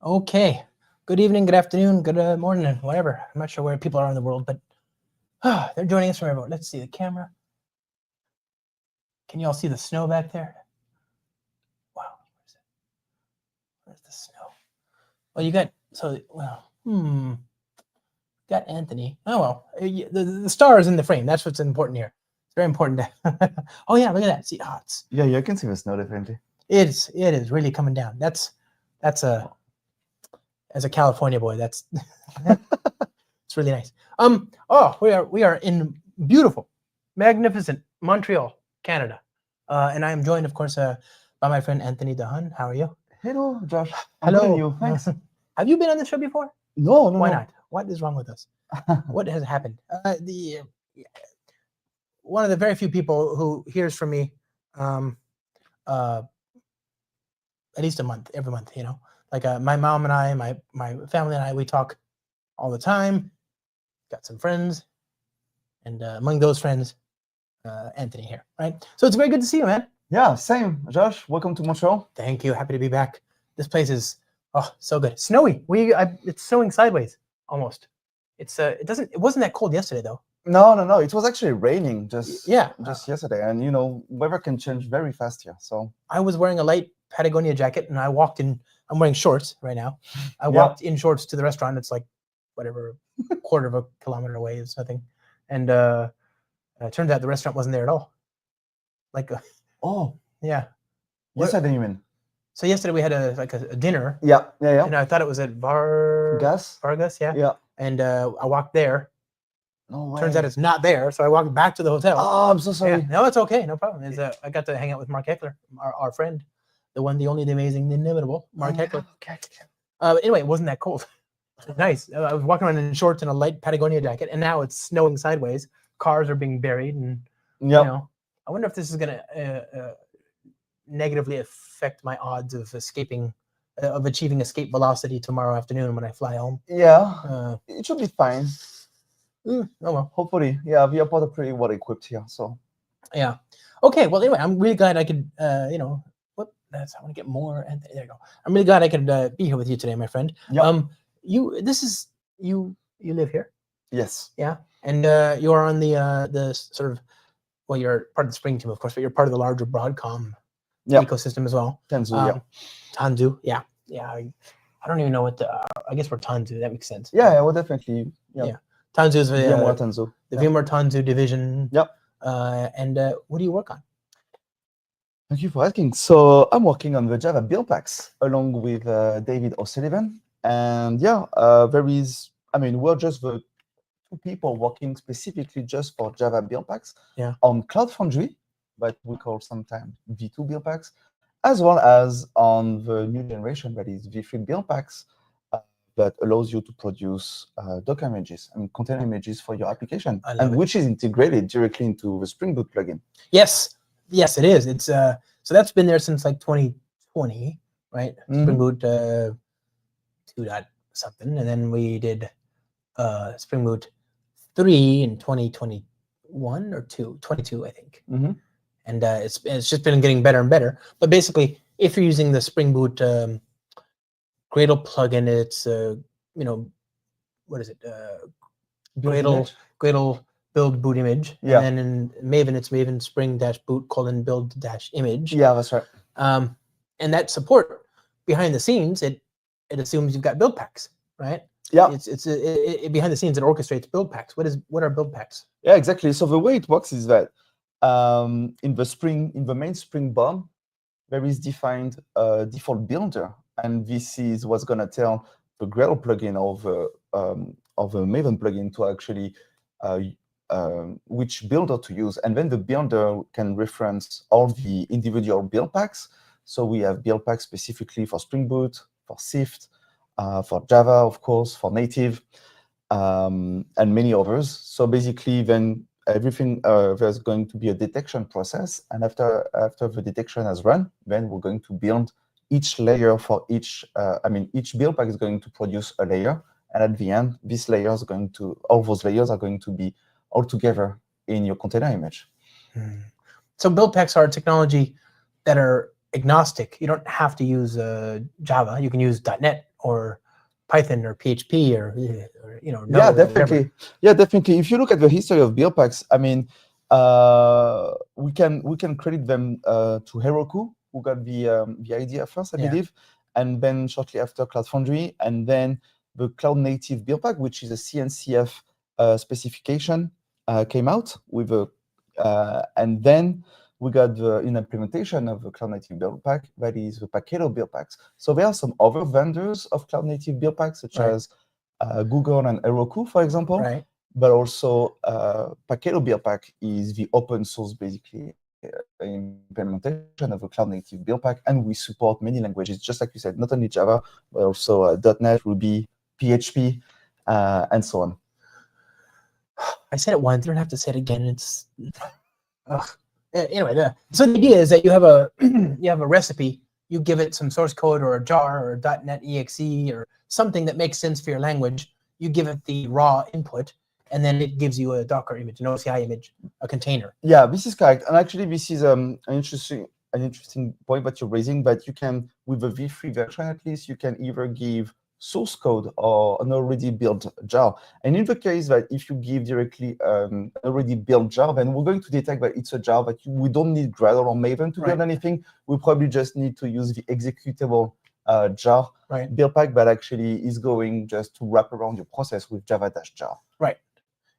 Okay. Good evening, good afternoon, good morning, and whatever. I'm not sure where people are in the world, but they're joining us from everywhere. Let's see the camera. Can you all see the snow back there? Wow. Where's the snow? Well, you got got Anthony. Oh well, the star is in the frame. That's what's important here. It's very important. Oh yeah, look at that. See, it's Yeah, you can see the snow definitely. it is really coming down. That's a as a California boy, that's it's really nice. We are in beautiful, magnificent Montreal, Canada, and I am joined, of course, by my friend Anthony Dahanne. How are you? Hello, Josh. Hello. Good, and you? Thanks. Have you been on the show before? No. Why not? What is wrong with us? What has happened? One of the very few people who hears from me, at least every month. You know, like my mom and I, my family and I, we talk all the time. Got some friends, and among those friends, Anthony here, right? So it's very good to see you, man. Yeah, same. Josh, welcome to Montreal. Thank you. Happy to be back. This place is so good. Snowy. It's snowing sideways almost. It wasn't that cold yesterday though. No. It was actually raining just yesterday, and weather can change very fast here. So I was wearing a light Patagonia jacket, and I walked in. I'm wearing shorts right now. I walked in shorts to the restaurant. It's like whatever, quarter of a kilometer away. It's nothing, and it turns out the restaurant wasn't there at all. Like, yeah. Yesterday, you mean? So yesterday we had a dinner. Yeah. And I thought it was at Vargas. Yeah. Yeah. And I walked there. No way. Turns out it's not there, so I walked back to the hotel. Oh, I'm so sorry. Yeah. No, it's okay, no problem. I got to hang out with Mark Heckler, our friend, the one, the only, the amazing, the inimitable Mark Heckler. Okay. Anyway, it wasn't that cold. Nice. I was walking around in shorts and a light Patagonia jacket, and now it's snowing sideways. Cars are being buried, and I wonder if this is going to negatively affect my odds of achieving escape velocity tomorrow afternoon when I fly home. Yeah, it should be fine. Oh well, hopefully. Yeah, we are pretty well equipped here, so yeah. Okay, well anyway, I'm really glad I could I want to get more. And there you go. I'm really glad I could be here with you today, my friend. Yep. You live here? Yes. Yeah, and you are on the sort of, well, you're part of the Spring team, of course, but you're part of the larger Broadcom ecosystem as well. Tanzu, Tanzu, yeah. I don't even know what I guess we're Tanzu. That makes sense. Yeah, well, definitely. Yeah. Tanzu is VMware Tanzu. The VMware Tanzu division. Yep. And what do you work on? Thank you for asking. So I'm working on the Java Buildpacks along with David O'Sullivan. And we're just the two people working specifically just for Java Buildpacks on Cloud Foundry, but we call sometimes V2 Buildpacks, as well as on the new generation that is V3 Buildpacks that allows you to produce Docker images and container images for your application, and which is integrated directly into the Spring Boot plugin. Yes, it is. It's so that's been there since like 2020, right? Mm-hmm. Spring Boot 2. something, and then we did Spring Boot 3 in 2021 or 22, I think. Mm-hmm. And it's just been getting better and better. But basically, if you're using the Spring Boot Gradle plugin, it's what is it? Gradle build boot image. Yeah. And then in Maven, it's Maven Spring -boot :build-image. Yeah, that's right. And that support behind the scenes, it assumes you've got Buildpacks, right? Yeah. It's behind the scenes, it orchestrates Buildpacks. What are Buildpacks? Yeah, exactly. So the way it works is that in the main Spring BOM, there is defined a default builder, and this is what's going to tell the Gradle plugin of a Maven plugin to actually which builder to use, and then the builder can reference all the individual build packs. So we have build packs specifically for Spring Boot, for Sift, for Java, of course, for native, and many others. So basically, then everything there's going to be a detection process, and after the detection has run, then we're going to build each layer for each. Each build pack is going to produce a layer, and at the end, all those layers are going to be all together in your container image. So build packs are technology that are agnostic. You don't have to use Java. You can use .NET or Python or PHP or you know, Yeah, Node or whatever. definitely. Yeah, definitely. If you look at the history of Buildpacks, I mean, we can credit them to Heroku, who got the idea first, I Yeah. believe, and then shortly after Cloud Foundry, and then the cloud native Buildpack, which is a CNCF specification, came out with a, and then we got the implementation of the cloud native Buildpack, that is the Paketo Buildpacks. So there are some other vendors of cloud native Buildpacks, such Right. as Google and Heroku, for example. Right. But also, Paketo Buildpack is the open source, basically, implementation of a cloud native Buildpack, and we support many languages, just like you said, not only Java, but also .NET, Ruby, PHP, and so on. I said it once. I don't have to say it again. It's anyway. So the idea is that you have a you have a recipe. You give it some source code or a jar or a .NET exe or something that makes sense for your language. You give it the raw input, and then it gives you a Docker image, an OCI image, a container. Yeah, this is correct. And actually, this is an interesting point that you're raising. That you can, with the v3 version at least, you can either give source code or an already built jar. And in the case that if you give directly an already built jar, then we're going to detect that it's a jar that we don't need Gradle or Maven to build anything. We probably just need to use the executable jar Buildpack that actually is going just to wrap around your process with java-jar. Right.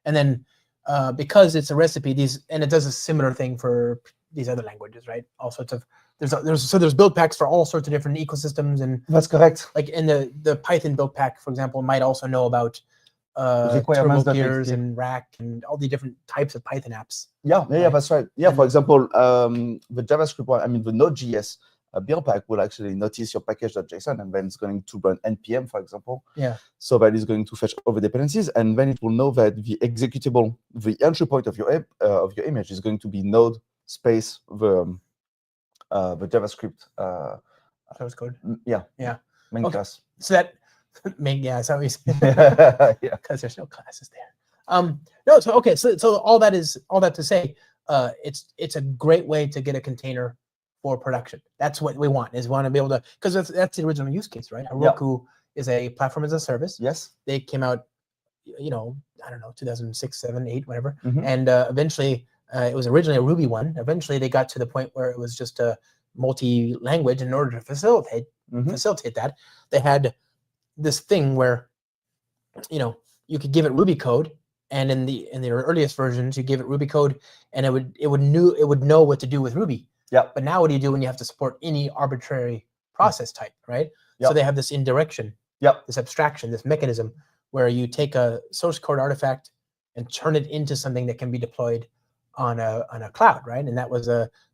And then because it's a recipe, and it does a similar thing for these other languages, right? All sorts of there's Buildpacks for all sorts of different ecosystems, and that's correct. Like in the Python Buildpack, for example, might also know about requirements TurboGears and Rack and all the different types of Python apps. Yeah, that's right. Yeah, and for example, the JavaScript one, I mean the Node.js Buildpack will actually notice your package.json, and then it's going to run npm, for example. Yeah. So that is going to fetch all the dependencies, and then it will know that the executable, the entry point of your image is going to be node space the JavaScript source code. Yeah. Main class. So that that's how we say because there's no classes there. No, so okay, so all that to say, it's a great way to get a container for production. That's what we want, is we want to be able to, because that's the original use case, right? Heroku is a platform as a service. Yes. They came out, I don't know, 2006, 7, 8, whatever. And eventually, it was originally a Ruby one. Eventually, they got to the point where it was just a multi-language. In order to facilitate that, they had this thing where, you could give it Ruby code, and in the earliest versions, you give it Ruby code, and it would know what to do with Ruby. Yeah. But now what do you do when you have to support any arbitrary process type, right? So they have this indirection, this abstraction, this mechanism where you take a source code artifact and turn it into something that can be deployed on a cloud, right? And that was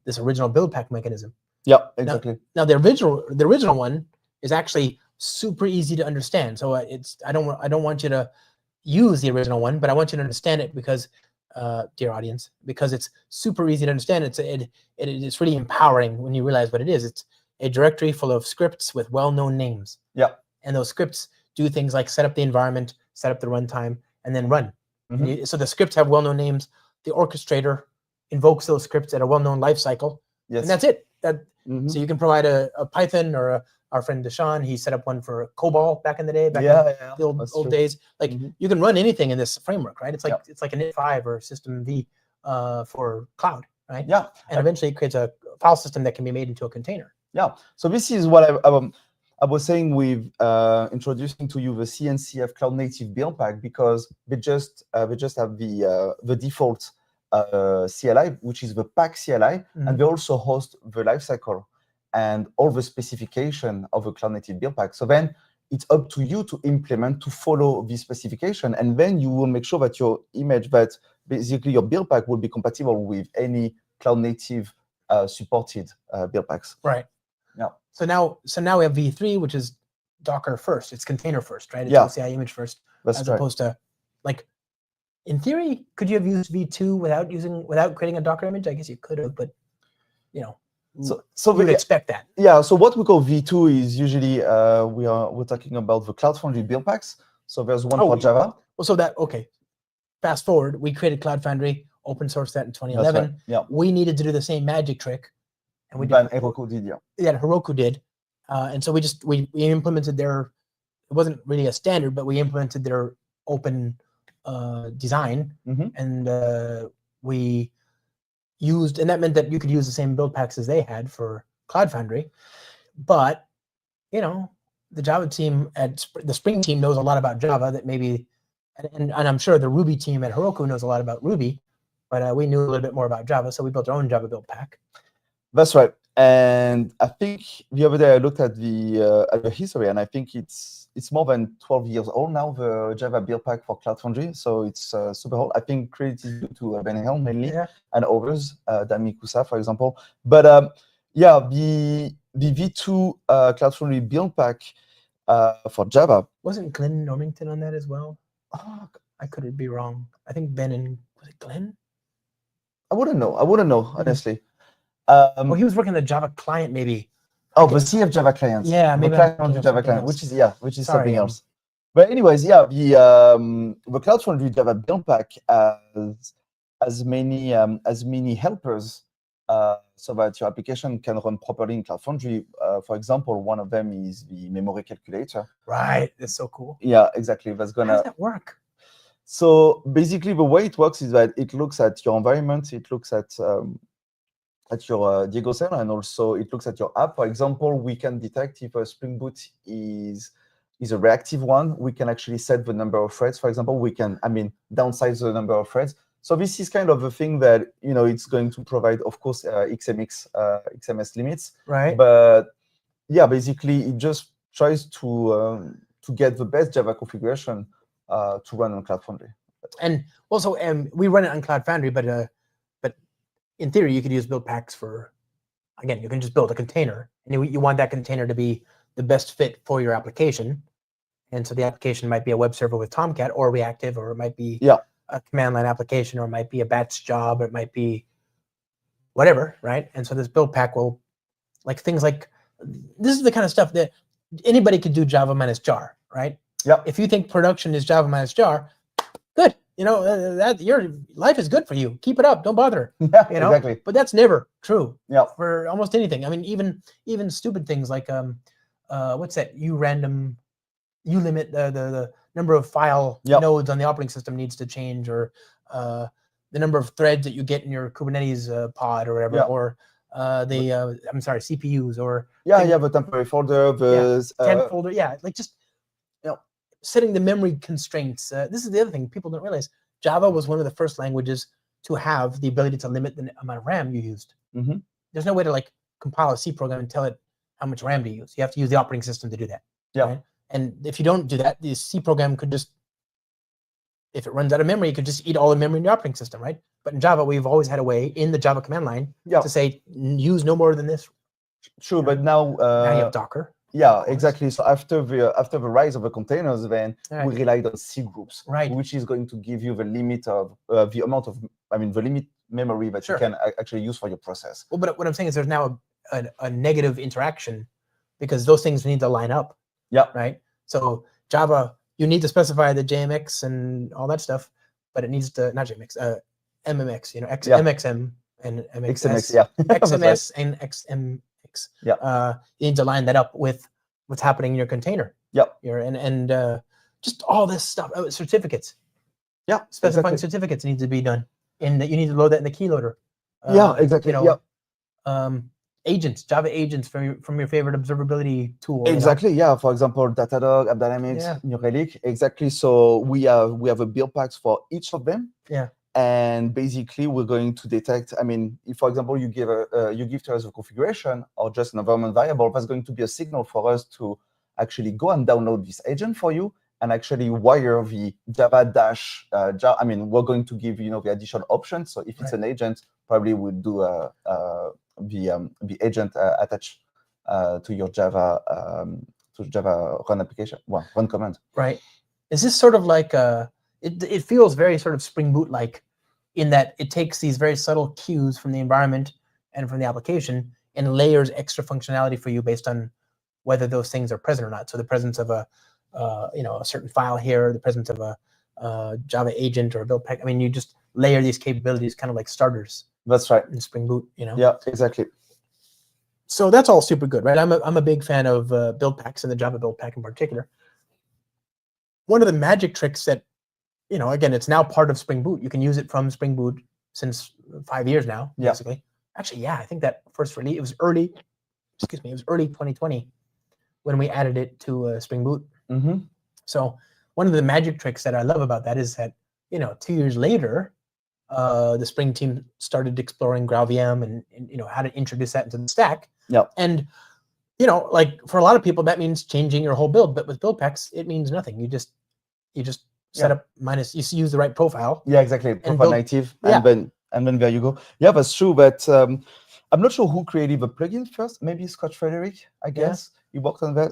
this original Buildpack mechanism. Yeah, exactly. Now the original one is actually super easy to understand. So I don't want you to use the original one, but I want you to understand it because, dear audience, because it's super easy to understand. It's really empowering when you realize what it is. It's a directory full of scripts with well-known names. Yeah. And those scripts do things like set up the environment, set up the runtime, and then run. So the scripts have well-known names. The orchestrator invokes those scripts at a well-known life cycle. Yes. And that's it. So you can provide a Python, or our friend Dahanne, he set up one for COBOL back in the day, in the old days. Like you can run anything in this framework, right? It's like an init5 or system V for cloud, right? Yeah. And eventually it creates a file system that can be made into a container. Yeah. So this is what I was saying with introducing to you the CNCF Cloud Native Buildpack, because they just have the default CLI, which is the pack CLI, and they also host the lifecycle and all the specification of a Cloud Native Buildpack. So then it's up to you to implement, to follow this specification, and then you will make sure that your image, that basically your Buildpack will be compatible with any Cloud Native supported Buildpacks. Right. Yeah. So now we have V3, which is Docker first. It's container first, right? It's OCI image first, as opposed to, like, in theory, could you have used V2 without creating a Docker image? I guess you could have, but so we would expect that. Yeah. So what we call V2 is usually we're talking about the Cloud Foundry Buildpacks. So there's one for Java. Well, so fast forward, we created Cloud Foundry, open source that in 2011. Right. Yeah. We needed to do the same magic trick, and Heroku did. Yeah, Heroku did, and so we implemented their it wasn't really a standard, but we implemented their open design, and we used, and that meant that you could use the same build packs as they had for Cloud Foundry. But the Java team at the Spring team knows a lot about Java that maybe, and I'm sure the Ruby team at Heroku knows a lot about Ruby, but we knew a little bit more about Java, so we built our own Java build pack. That's right. And I think the other day I looked at the history, and I think it's more than 12 years old now, the Java build pack for Cloud Foundry. So it's super old. I think credit is due to Ben Hill mainly, and others, Dami Kusa, for example. But yeah, the V2 Cloud Foundry build pack for Java. Wasn't Glenn Normington on that as well? Oh, I could be wrong. I think Ben and, was it Glenn? I wouldn't know, honestly. Well, he was working on the Java client, maybe. Oh, the CF Java client. Yeah, maybe. The client Java client, which is something else. But anyways, yeah, the Cloud Foundry Java build pack has many helpers so that your application can run properly in Cloud Foundry. For example, one of them is the memory calculator. Right, that's so cool. Yeah, exactly. That's gonna. How does that work? So basically, the way it works is that it looks at your environment, it looks at your Diego cell, and also it looks at your app. For example, we can detect if a Spring Boot is a reactive one. We can actually set the number of threads. For example, we can, downsize the number of threads. So this is kind of a thing that, it's going to provide, of course, XMS limits. Right. But yeah, basically, it just tries to get the best Java configuration to run on Cloud Foundry. And also, we run it on Cloud Foundry, but in theory, you could use build packs for, again, you can just build a container, and you want that container to be the best fit for your application. And so the application might be a web server with Tomcat or reactive, or it might be a command line application, or it might be a batch job, or it might be whatever, right? And so this build pack will, things like, this is the kind of stuff that anybody could do Java minus jar, right? Yeah. If you think production is Java minus jar, good. That your life is good for you. Keep it up. Don't bother. Yeah, exactly. But that's never true. Yeah. For almost anything. I mean, even stupid things like what's that? You limit the number of file nodes on the operating system needs to change, or the number of threads that you get in your Kubernetes pod or whatever, or CPUs, or you have a temporary folder, temp folder, just setting the memory constraints. This is the other thing people don't realize. Java was one of the first languages to have the ability to limit the amount of RAM you used. There's no way to compile a C program and tell it how much RAM to use. You have to use the operating system to do that. Yeah. Right? And if you don't do that, the C program could just, if it runs out of memory, it could just eat all the memory in the operating system, right? But in Java, we've always had a way in the Java command line to say, use no more than this. True, but now you have Docker. Yeah, exactly. So after the rise of the containers, then we relied on C groups, which is going to give you the limit of the amount of, the limit memory that you can actually use for your process. Well, but what I'm saying is there's now a negative interaction, because those things need to line up. Yeah. Right. So Java, you need to specify the JMX and all that stuff, but it needs to, not JMX, MMX, MXM and MXS, XMS and XMX. Yeah. You need to line that up with what's happening in your container. Yep. And just all this stuff. Certificates. Yeah. Specifying certificates needs to be done, and that you need to load that in the keyloader. Yeah, exactly. Agents, Java agents from your favorite observability tool. Exactly. Yeah. For example, Datadog, AppDynamics, New Relic. Exactly. So we have a build packs for each of them. Yeah. And basically, we're going to detect. If, for example, you give to us a configuration or just an environment variable, that's going to be a signal for us to actually go and download this agent for you and actually wire the Java dash. We're going to give the additional options. So if it's an agent, probably we'll do the agent attached to your Java run application, run command. Right. Is this sort of like it feels very sort of Spring Boot like, in that it takes these very subtle cues from the environment and from the application and layers extra functionality for you based on whether those things are present or not. So the presence of a certain file here, the presence of a Java agent or a build pack. You just layer these capabilities kind of like starters. That's right. In Spring Boot, Yeah, exactly. So that's all super good, right? I'm a big fan of build packs, and the Java build pack in particular. one of the magic tricks that, again, it's now part of Spring Boot. You can use it from Spring Boot since 5 years now, Yeah. basically. Actually, yeah, I think that first release, it was early 2020 when we added it to Spring Boot. Mm-hmm. So one of the magic tricks that I love about that is that, 2 years later, the Spring team started exploring GraalVM and how to introduce that into the stack. Yeah. And, like for a lot of people, that means changing your whole build. But with Buildpacks, it means nothing. You just set up you use the right profile. Yeah, exactly. Profile native, yeah. and then there you go. Yeah, that's true. But I'm not sure who created the plugin first. Maybe Scott Frederick, I guess. He worked on that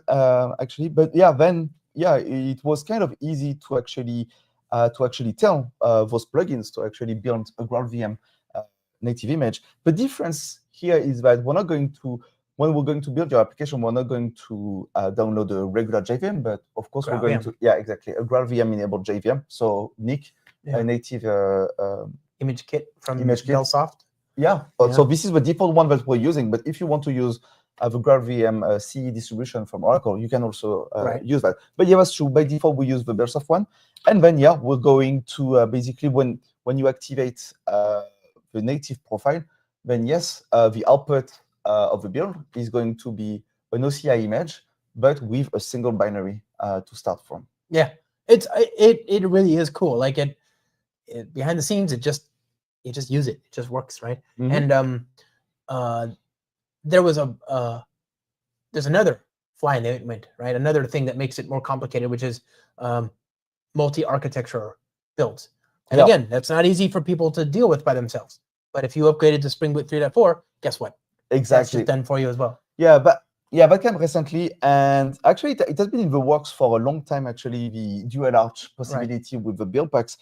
actually. But yeah, then it was kind of easy to actually tell those plugins to actually build a GraalVM native image. The difference here is that when we're going to build your application, we're not going to download a regular JVM, but of course we're going to, exactly, a GraalVM enabled JVM. So Nick, a native image kit from Belsoft. Yeah. So this is the default one that we're using. But if you want to use the GraalVM CE distribution from Oracle, you can also use that. But yeah, that's true. By default, we use the Belsoft one. And then, we're going to basically, when you activate the native profile, then the output of the build is going to be an OCI image, but with a single binary to start from. Yeah, it really is cool. Like it behind the scenes, you just use it. It just works, right? Mm-hmm. And there's another fly in the ointment, right? Another thing that makes it more complicated, which is multi-architecture builds. And again, that's not easy for people to deal with by themselves. But if you upgraded to Spring Boot 3.4, guess what? Exactly. That's just done for you as well. That came recently, and actually it has been in the works for a long time, actually, the dual arch possibility with the Buildpacks.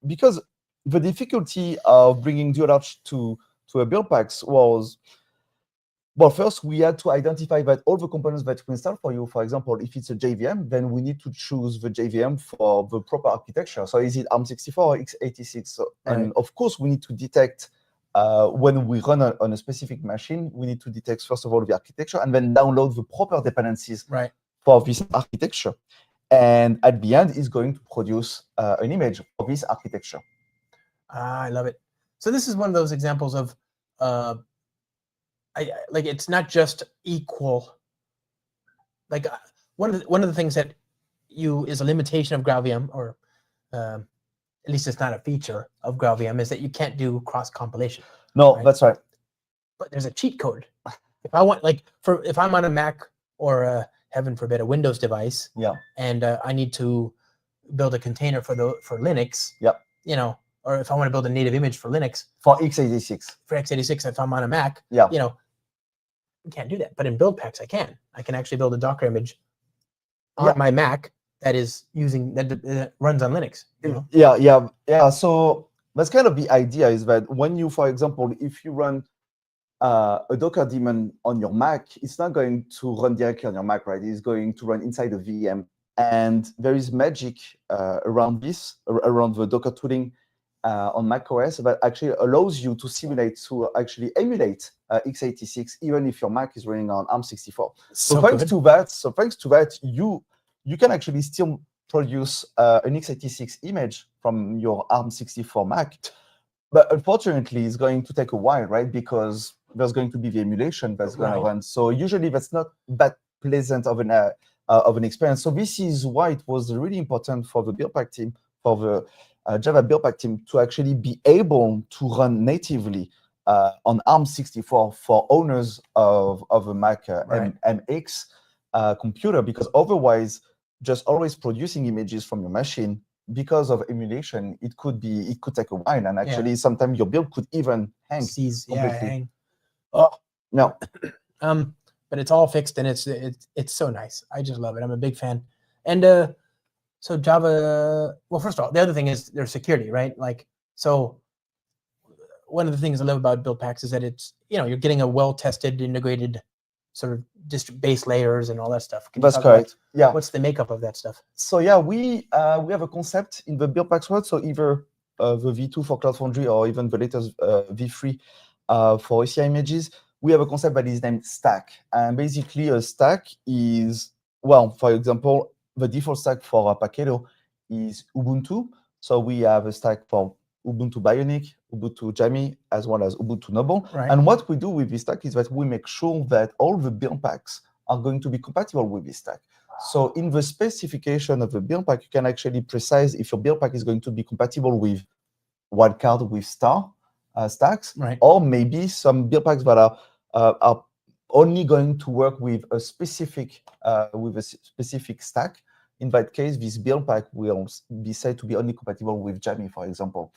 Because the difficulty of bringing dual arch to a Buildpacks was, well, first we had to identify that all the components that we install for you, for example, if it's a JVM, then we need to choose the JVM for the proper architecture. So is it ARM64 or x86? So, and of course, we need to detect when we run on a specific machine, we need to detect, first of all, the architecture and then download the proper dependencies for this architecture. And at the end, it's going to produce an image of this architecture. I love it. So this is one of those examples of, like, it's not just equal. Like one of the things that is a limitation of GraalVM, or at least it's not a feature of GraalVM, is that you can't do cross compilation. No, that's right. But there's a cheat code. If I want, if I'm on a Mac or heaven forbid a Windows device, and I need to build a container for Linux, or if I want to build a native image for Linux for x86, if I'm on a Mac, we can't do that. But in Buildpacks, I can. I can actually build a Docker image on my Mac that is that runs on Linux. So that's kind of the idea, is that when you, for example, if you run a Docker daemon on your Mac, it's not going to run directly on your Mac, right? It's going to run inside a VM. And there is magic around the Docker tooling on macOS that actually allows you to actually emulate x86, even if your Mac is running on ARM64. So thanks to that, you can actually still produce an x86 image from your ARM64 Mac. But unfortunately, it's going to take a while, right? Because there's going to be the emulation that's going to run. So usually that's not that pleasant of an experience. So this is why it was really important for the Buildpack team, for the Java Buildpack team, to actually be able to run natively on ARM64 for owners of a Mac MX computer, because otherwise, just always producing images from your machine, because of emulation, it could take a while, and actually sometimes your build could even hang. Hang. Oh no. But it's all fixed, and it's so nice. I just love it. I'm a big fan. And so Java, well, first of all, the other thing is there's security, right? Like, so one of the things I love about Buildpacks is that it's, you're getting a well-tested, integrated sort of base layers and all that stuff. That's correct. What's the makeup of that stuff? So we have a concept in the Buildpacks world. So either the V2 for Cloud Foundry or even the latest V3 for OCI images, we have a concept that is named stack. And basically a stack is, well, for example, the default stack for Paketo is Ubuntu. So we have a stack for Ubuntu Bionic, Ubuntu Jammy, as well as Ubuntu Noble. Right. And what we do with this stack is that we make sure that all the build packs are going to be compatible with this stack. So in the specification of the build pack, you can actually precise if your build pack is going to be compatible with wildcard with star stacks, Right. or maybe some build packs that are only going to work with a specific stack. In that case, this build pack will be said to be only compatible with Jammy, for example.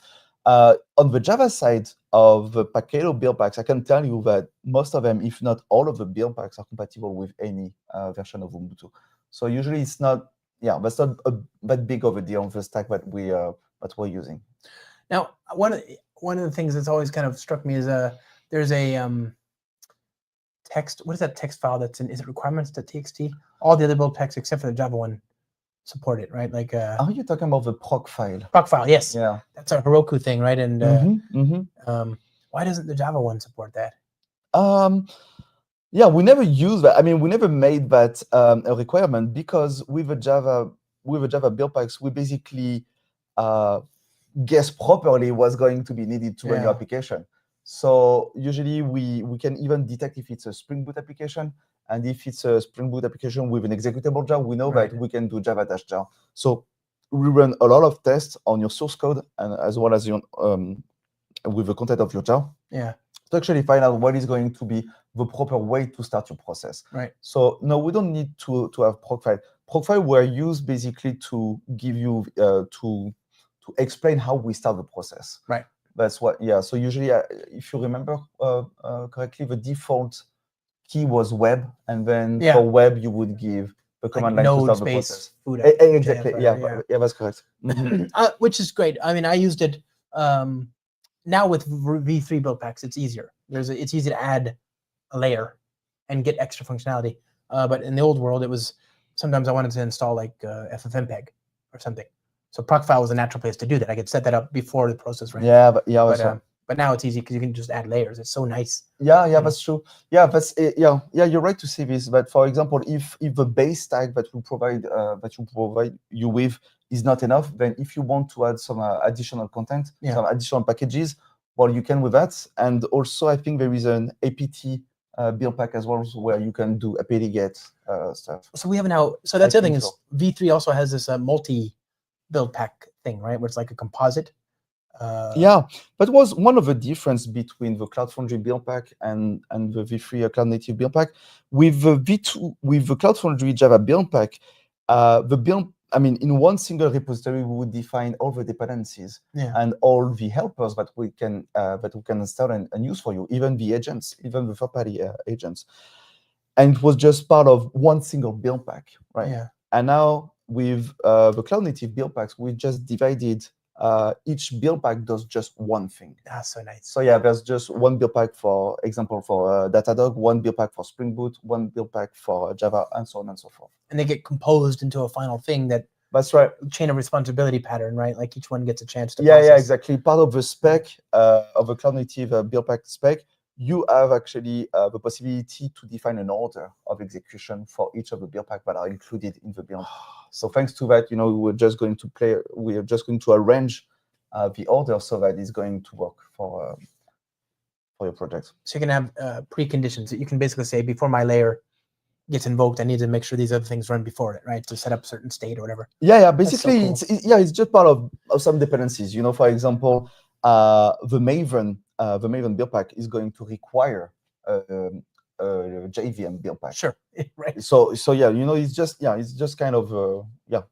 On the Java side of the Paketo build packs, I can tell you that most of them, if not all of the build packs, are compatible with any version of Ubuntu. So usually it's not, that's not that big of a deal on the stack that we're using. Now, one of the things that's always kind of struck me is there's a text. What is that text file that's in? Is it requirements.txt? All the other build packs except for the Java one support it, right? Like are you talking about the proc file? Proc file, yes. Yeah, that's a Heroku thing, right? And why doesn't the Java one support that? Yeah, we never use that. I mean, we never made that a requirement, because with the Java build packs, we basically guess properly what's going to be needed to run your application. So usually we can even detect if it's a Spring Boot application, and if it's a Spring Boot application with an executable jar, we know that we can do java-jar. So we run a lot of tests on your source code, and as well as your with the content of your jar. Yeah. To actually find out what is going to be the proper way to start your process. Right. So no, we don't need to have proc file. Proc file were used basically to give you to explain how we start the process. Right. That's what. Yeah. So usually, if you remember correctly, the default key was web, and then for web you would give the command line to start the process. Exactly. Yeah. That's correct. Which is great. I mean, I used it. Now with V3 build packs, it's easier. It's easy to add a layer and get extra functionality. But in the old world, it was sometimes I wanted to install like FFmpeg or something. So procfile was a natural place to do that. I could set that up before the process ran. But now it's easy because you can just add layers. It's so nice. Yeah, that's true. Yeah, you're right to say this. But for example, if the base stack that we provide you with is not enough, then if you want to add some additional content, some additional packages, well, you can with that. And also, I think there is an apt build pack as well, where you can do apt-get stuff. So we have now. So that's the other thing is V3 also has this multi build pack thing, right? Where it's like a composite. That was one of the difference between the Cloud Foundry build pack and the V3 Cloud Native build pack. With the with the Cloud Foundry Java build pack, in one single repository, we would define all the dependencies and all the helpers that we can install and use for you, even the agents, even the third-party agents. And it was just part of one single build pack, right? Yeah. And now with the Cloud Native build packs, we just divided. Each build pack does just one thing. That's so nice. So yeah, there's just one build pack, for example, for Datadog, one build pack for Spring Boot, one build pack for Java, and so on and so forth. And they get composed into a final thing that. That's right. Chain of responsibility pattern, right? Like each one gets a chance to. Yeah, exactly. Part of the spec of the Cloud Native build pack spec, you have actually the possibility to define an order of execution for each of the build packs that are included in the build. So thanks to that, we're just going to arrange the order so that it's going to work for your project. So you can have preconditions. You can basically say, before my layer gets invoked, I need to make sure these other things run before it, right? To set up a certain state or whatever. Yeah. Basically, so cool. It's just part of some dependencies. For example, the Maven build pack is going to require JVM build pack. Sure, right. So yeah, it's just kind of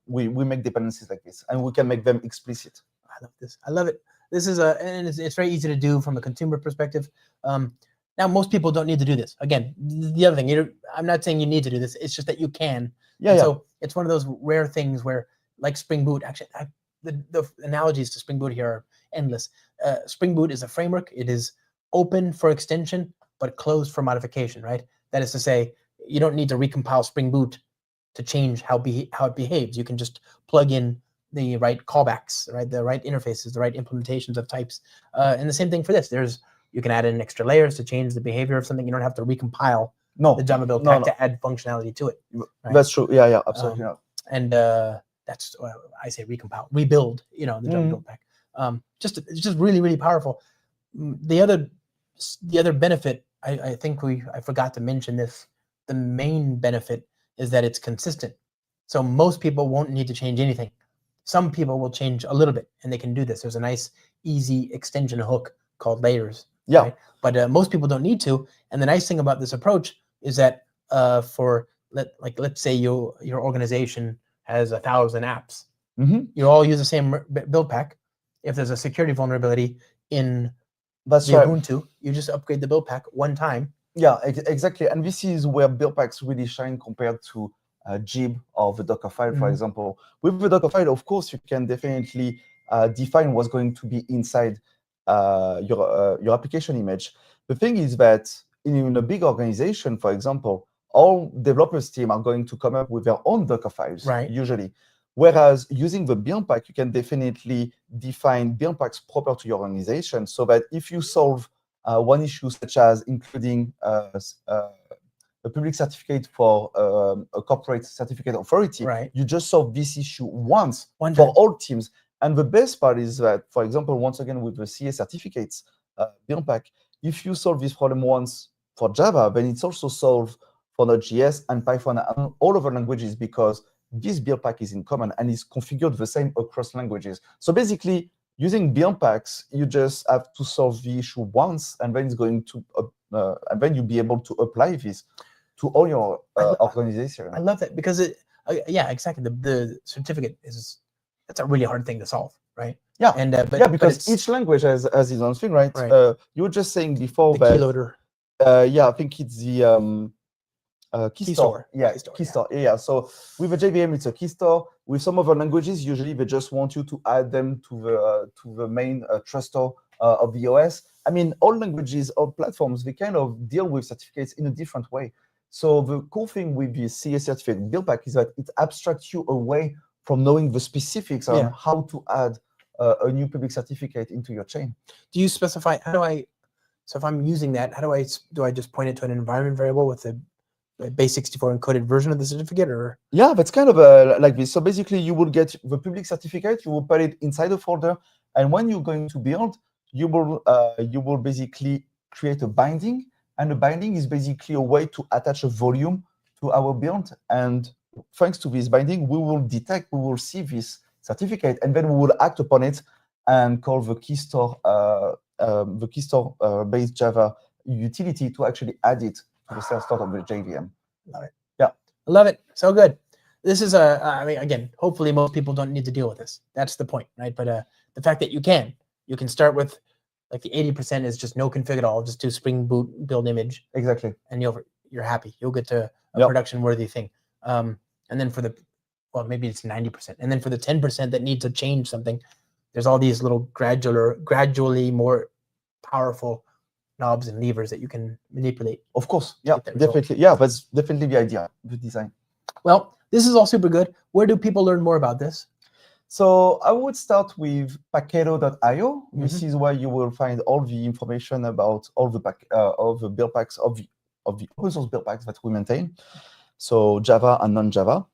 we make dependencies like this, and we can make them explicit. I love this. I love it. This is and it's very easy to do from a consumer perspective. Now, most people don't need to do this. Again, the other thing, I'm not saying you need to do this. It's just that you can. So it's one of those rare things where, like Spring Boot, actually, the analogies to Spring Boot here are endless. Spring Boot is a framework. It is open for extension, but closed for modification, right? That is to say, you don't need to recompile Spring Boot to change how it behaves. You can just plug in the right callbacks, right? The right interfaces, the right implementations of types. And the same thing for this. You can add in extra layers to change the behavior of something. You don't have to recompile the Java build pack to add functionality to it. Right? That's true. Yeah, absolutely. and that's I say recompile, rebuild. You know, the build pack. It's just really, really powerful. The other benefit, I think I forgot to mention this. The main benefit is that it's consistent. So most people won't need to change anything. Some people will change a little bit, and they can do this. There's a nice, easy extension hook called layers. Yeah. Right? But most people don't need to. And the nice thing about this approach is that let's say your organization has 1,000 apps. You all use the same build pack. If there's a security vulnerability in Ubuntu, you just upgrade the build pack one time. Yeah, exactly. And this is where Buildpacks really shine compared to Jib or the Docker file, for example. With the Docker file, of course, you can definitely define what's going to be inside your application image. The thing is that in a big organization, for example, all developers team are going to come up with their own Docker files, usually. Whereas using the build pack, you can definitely define build packs proper to your organization, so that if you solve one issue, such as including a public certificate for a corporate certificate authority, you just solve this issue once for all teams. And the best part is that, for example, once again with the CA certificates build pack, if you solve this problem once for Java, then it's also solved for Node.js and Python and all other languages, because this build pack is in common and is configured the same across languages. So basically, using build packs, you just have to solve the issue once, and then it's going to, and then you'll be able to apply this to all your organization. I love that, because yeah, exactly. The certificate that's a really hard thing to solve, right? Yeah, and because each language has its own thing, right? You were just saying before the keyloader. Yeah, I think it's the key store. Yeah, key store. Yeah. So with a JVM, it's a key store. With some other languages, usually they just want you to add them to the main trust store of the OS. I mean, all languages or platforms, they kind of deal with certificates in a different way. So the cool thing with the CA certificate build pack is that it abstracts you away from knowing the specifics on how to add a new public certificate into your chain. Do you specify, so if I'm using that, do I just point it to an environment variable with the base64 encoded version of the certificate, or? Yeah, that's kind of like this. So basically, you will get the public certificate, you will put it inside a folder, and when you're going to build, you will basically create a binding, and the binding is basically a way to attach a volume to our build. And thanks to this binding, we will see this certificate, and then we will act upon it and call the key store based Java utility to actually add it to the start of the JVM. Love it. Yeah, I love it. So good. This is I mean, again, hopefully most people don't need to deal with this. That's the point, right? But the fact that you can start with, like, the 80% is just no config at all. Just do Spring Boot build image. Exactly. And you're happy. You'll get to a production worthy thing. And then for maybe it's 90%. And then for the 10% that need to change something, there's all these little gradually more powerful knobs and levers that you can manipulate. Of course, yeah, definitely. Yeah, that's definitely the idea, the design. Well, this is all super good. Where do people learn more about this? So I would start with Paketo.io. This is where you will find all the information about all the build packs of the open source build packs that we maintain. So Java and non-Java.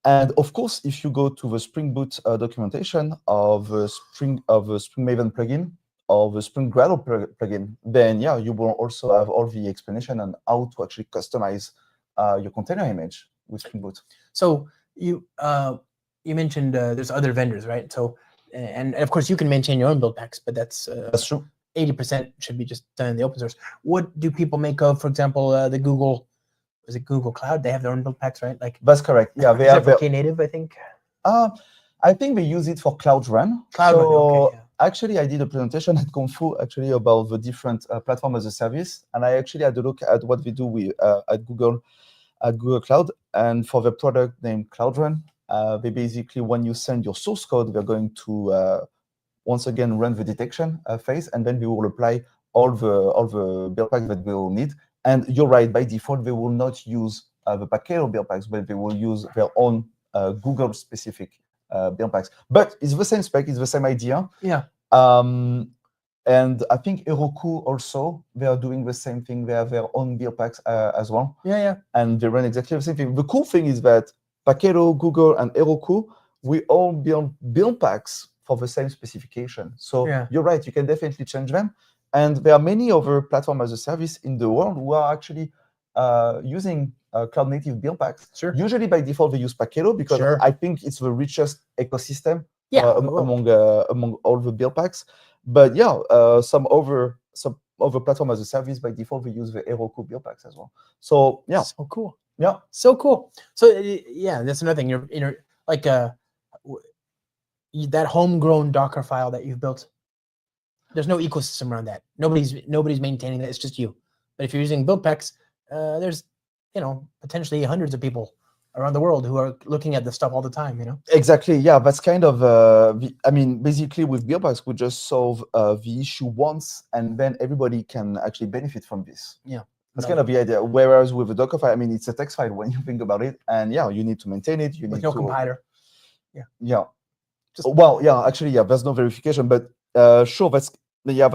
And of course, if you go to the Spring Boot documentation of the Spring Maven plugin, or the Spring Gradle plugin, then yeah, you will also have all the explanation on how to actually customize your container image with Spring Boot. So you mentioned there's other vendors, right? So and of course you can maintain your own build packs, but that's true. 80% should be just done in the open source. What do people make of, for example, the Google? Is it Google Cloud? They have their own build packs, right? Like, that's correct. Yeah, they have for Knative, I think. I think they use it for Cloud Run. Okay, yeah. Actually, I did a presentation at ConfFoo actually about the different platform as a service, and I actually had a look at what we do with at Google Cloud. And for the product named Cloud Run, they basically, when you send your source code, they're going to once again run the detection phase, and then we will apply all the build packs that we will need. And you're right, by default, they will not use the Paketo build packs, but they will use their own Google specific build packs. But it's the same spec, it's the same idea. Yeah. And I think Heroku also, they are doing the same thing. They have their own build packs as well. Yeah. And they run exactly the same thing. The cool thing is that Paketo, Google, and Heroku, we all build Buildpacks for the same specification. So Yeah. you're right, you can definitely change them. And there are many other platform as a service in the world who are actually using cloud native Buildpacks. Sure. Usually by default, they use Paketo because Sure. I think it's the richest ecosystem Yeah, among all the Buildpacks. But yeah, some other platform as a service by default, they use the Heroku Buildpacks as well. So yeah. So cool. Yeah. So cool. So yeah, that's another thing. You're like that homegrown Docker file that you've built. There's no ecosystem around that. Nobody's maintaining that. It's just you. But if you're using Buildpacks, there's potentially hundreds of people around the world who are looking at this stuff all the time. Exactly. Yeah, that's kind of. Basically, with Buildpacks, we just solve the issue once, and then everybody can actually benefit from this. Yeah. That's kind of the idea. Whereas with a Docker file, it's a text file when you think about it, and yeah, you need to maintain it. You With need no to compiler. Yeah. Well, yeah, actually, yeah, there's no verification, but sure, that's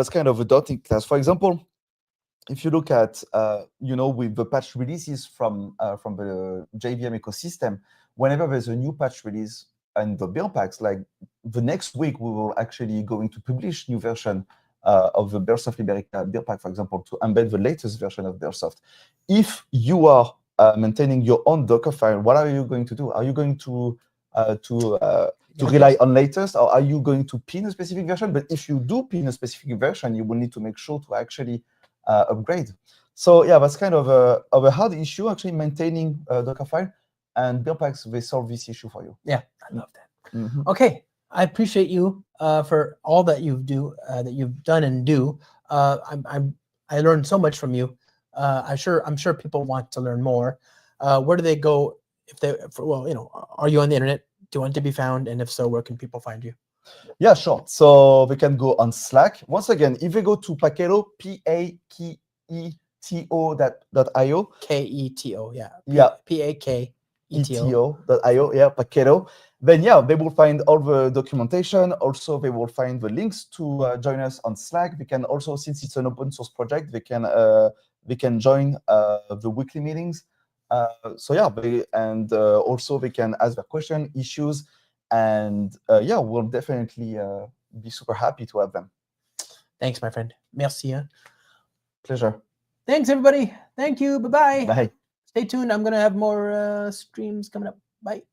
kind of a daunting task. For example, if you look at with the patch releases from the JVM ecosystem, whenever there's a new patch release and the Buildpacks, like the next week, we will actually going to publish new version of the Bearsoft Liberica Buildpack, for example, to embed the latest version of Bearsoft. If you are maintaining your own Docker file, what are you going to do? Are you going to rely on latest, or are you going to pin a specific version? But if you do pin a specific version, you will need to make sure to actually upgrade. So yeah, that's kind of a hard issue, actually, maintaining a Docker file, and Buildpacks, they solve this issue for you. Yeah, I love that. Mm-hmm. Okay, I appreciate you for all that you've done and do. I learned so much from you. I'm sure people want to learn more. Where do they go are you on the internet? Do you want to be found? And if so, where can people find you? Yeah, sure. So they can go on Slack. Once again, if they go to Paketo, Paketo.io. Keto, yeah. Yeah. Paketo.io. Yeah, Paketo. Then yeah, they will find all the documentation. Also, they will find the links to join us on Slack. They can also, since it's an open source project, they can join the weekly meetings. Also they can ask their question, issues, and we'll definitely be super happy to have them. Thanks, my friend. Merci. Hein? Pleasure. Thanks, everybody. Thank you. Bye-bye. Bye. Stay tuned. I'm going to have more streams coming up. Bye.